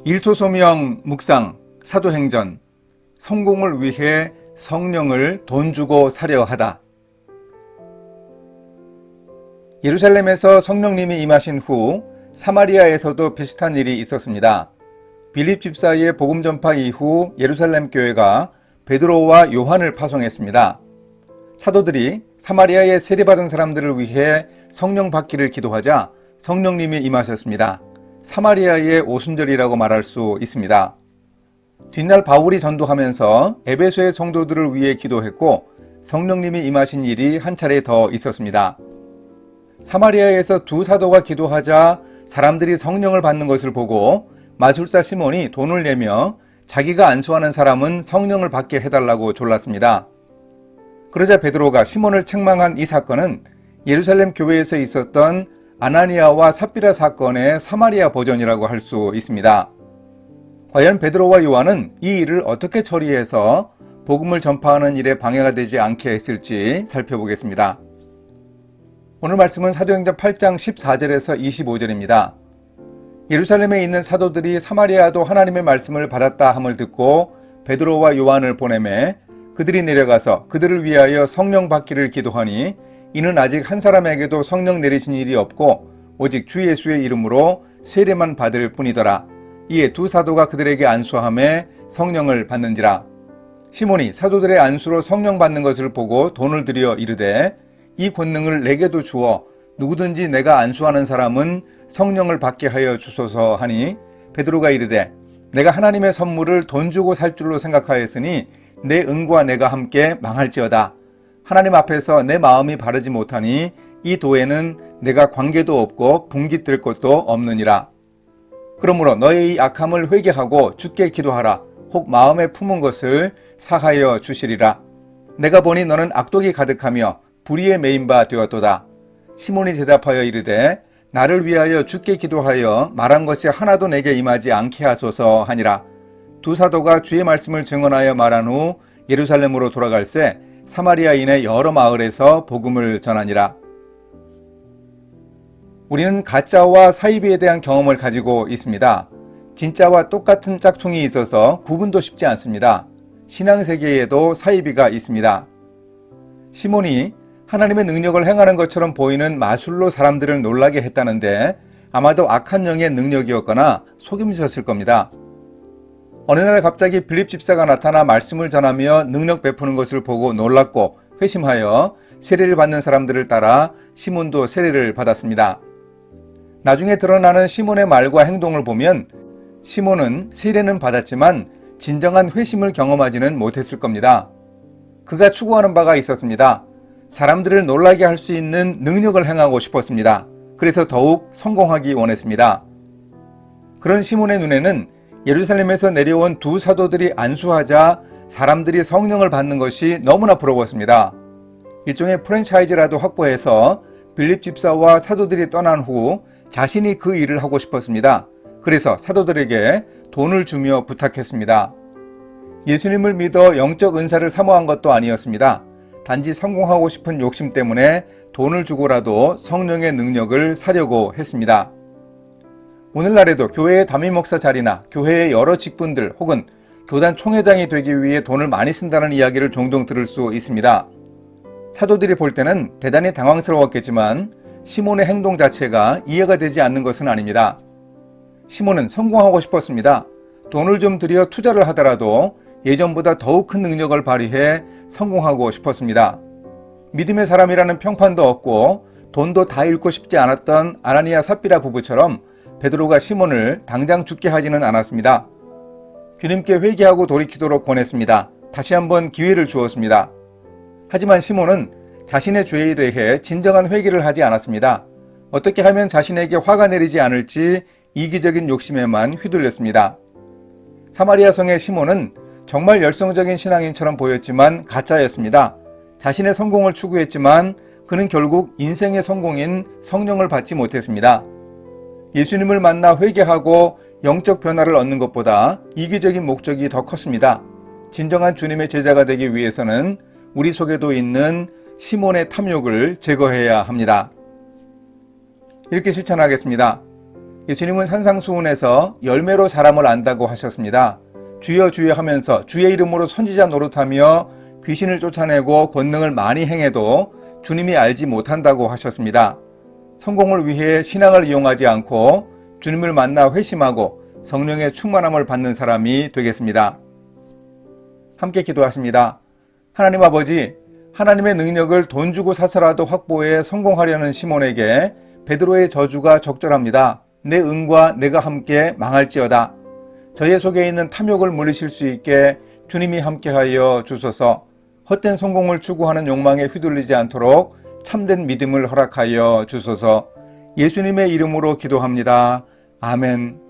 일토소명 묵상 사도행전. 성공을 위해 성령을 돈 주고 사려 하다. 예루살렘에서 성령님이 임하신 후 사마리아에서도 비슷한 일이 있었습니다. 빌립 집사의 복음 전파 이후 예루살렘 교회가 베드로와 요한을 파송했습니다. 사도들이 사마리아에 세례받은 사람들을 위해 성령 받기를 기도하자 성령님이 임하셨습니다. 사마리아의 오순절이라고 말할 수 있습니다. 뒷날 바울이 전도하면서 에베소의 성도들을 위해 기도했고 성령님이 임하신 일이 한 차례 더 있었습니다. 사마리아에서 두 사도가 기도하자 사람들이 성령을 받는 것을 보고 마술사 시몬이 돈을 내며 자기가 안수하는 사람은 성령을 받게 해달라고 졸랐습니다. 그러자 베드로가 시몬을 책망한 이 사건은 예루살렘 교회에서 있었던 아나니아와 삽비라 사건의 사마리아 버전이라고 할 수 있습니다. 과연 베드로와 요한은 이 일을 어떻게 처리해서 복음을 전파하는 일에 방해가 되지 않게 했을지 살펴보겠습니다. 오늘 말씀은 사도행전 8장 14절에서 25절입니다. 예루살렘에 있는 사도들이 사마리아도 하나님의 말씀을 받았다 함을 듣고 베드로와 요한을 보내매 그들이 내려가서 그들을 위하여 성령 받기를 기도하니 이는 아직 한 사람에게도 성령 내리신 일이 없고 오직 주 예수의 이름으로 세례만 받을 뿐이더라. 이에 두 사도가 그들에게 안수하매 성령을 받는지라. 시몬이 사도들의 안수로 성령 받는 것을 보고 돈을 들여 이르되 이 권능을 내게도 주어 누구든지 내가 안수하는 사람은 성령을 받게 하여 주소서 하니 베드로가 이르되 내가 하나님의 선물을 돈 주고 살 줄로 생각하였으니 내 은과 내가 함께 망할지어다. 하나님 앞에서 내 마음이 바르지 못하니 이 도에는 내가 관계도 없고 분깃 들 것도 없느니라. 그러므로 너의 이 악함을 회개하고 주께 기도하라. 혹 마음에 품은 것을 사하여 주시리라. 내가 보니 너는 악독이 가득하며 불의에 매인 바 되었도다. 시몬이 대답하여 이르되 나를 위하여 주께 기도하여 말한 것이 하나도 내게 임하지 않게 하소서 하니라. 두 사도가 주의 말씀을 증언하여 말한 후 예루살렘으로 돌아갈새 사마리아인의 여러 마을에서 복음을 전하니라. 우리는 가짜와 사이비에 대한 경험을 가지고 있습니다. 진짜와 똑같은 짝퉁이 있어서 구분도 쉽지 않습니다. 신앙세계에도 사이비가 있습니다. 시몬이 하나님의 능력을 행하는 것처럼 보이는 마술로 사람들을 놀라게 했다는데 아마도 악한 영의 능력이었거나 속임수였을 겁니다. 어느 날 갑자기 빌립 집사가 나타나 말씀을 전하며 능력 베푸는 것을 보고 놀랐고 회심하여 세례를 받는 사람들을 따라 시몬도 세례를 받았습니다. 나중에 드러나는 시몬의 말과 행동을 보면 시몬은 세례는 받았지만 진정한 회심을 경험하지는 못했을 겁니다. 그가 추구하는 바가 있었습니다. 사람들을 놀라게 할 수 있는 능력을 행하고 싶었습니다. 그래서 더욱 성공하기 원했습니다. 그런 시몬의 눈에는 예루살렘에서 내려온 두 사도들이 안수하자 사람들이 성령을 받는 것이 너무나 부러웠습니다. 일종의 프랜차이즈라도 확보해서 빌립 집사와 사도들이 떠난 후 자신이 그 일을 하고 싶었습니다. 그래서 사도들에게 돈을 주며 부탁했습니다. 예수님을 믿어 영적 은사를 사모한 것도 아니었습니다. 단지 성공하고 싶은 욕심 때문에 돈을 주고라도 성령의 능력을 사려고 했습니다. 오늘날에도 교회의 담임 목사 자리나 교회의 여러 직분들 혹은 교단 총회장이 되기 위해 돈을 많이 쓴다는 이야기를 종종 들을 수 있습니다. 사도들이 볼 때는 대단히 당황스러웠겠지만 시몬의 행동 자체가 이해가 되지 않는 것은 아닙니다. 시몬은 성공하고 싶었습니다. 돈을 좀 들여 투자를 하더라도 예전보다 더욱 큰 능력을 발휘해 성공하고 싶었습니다. 믿음의 사람이라는 평판도 없고 돈도 다 잃고 싶지 않았던 아나니아 삽비라 부부처럼 베드로가 시몬을 당장 죽게 하지는 않았습니다. 주님께 회개하고 돌이키도록 권했습니다. 다시 한번 기회를 주었습니다. 하지만 시몬은 자신의 죄에 대해 진정한 회개를 하지 않았습니다. 어떻게 하면 자신에게 화가 내리지 않을지 이기적인 욕심에만 휘둘렸습니다. 사마리아 성의 시몬은 정말 열성적인 신앙인처럼 보였지만 가짜였습니다. 자신의 성공을 추구했지만 그는 결국 인생의 성공인 성령을 받지 못했습니다. 예수님을 만나 회개하고 영적 변화를 얻는 것보다 이기적인 목적이 더 컸습니다. 진정한 주님의 제자가 되기 위해서는 우리 속에도 있는 시몬의 탐욕을 제거해야 합니다. 이렇게 실천하겠습니다. 예수님은 산상수훈에서 열매로 사람을 안다고 하셨습니다. 주여 주여 하면서 주의 이름으로 선지자 노릇하며 귀신을 쫓아내고 권능을 많이 행해도 주님이 알지 못한다고 하셨습니다. 성공을 위해 신앙을 이용하지 않고 주님을 만나 회심하고 성령의 충만함을 받는 사람이 되겠습니다. 함께 기도하십니다. 하나님 아버지, 하나님의 능력을 돈 주고 사서라도 확보해 성공하려는 시몬에게 베드로의 저주가 적절합니다. 내 은과 내가 함께 망할지어다. 저의 속에 있는 탐욕을 물리실 수 있게 주님이 함께하여 주소서. 헛된 성공을 추구하는 욕망에 휘둘리지 않도록 참된 믿음을 허락하여 주소서. 예수님의 이름으로 기도합니다. 아멘.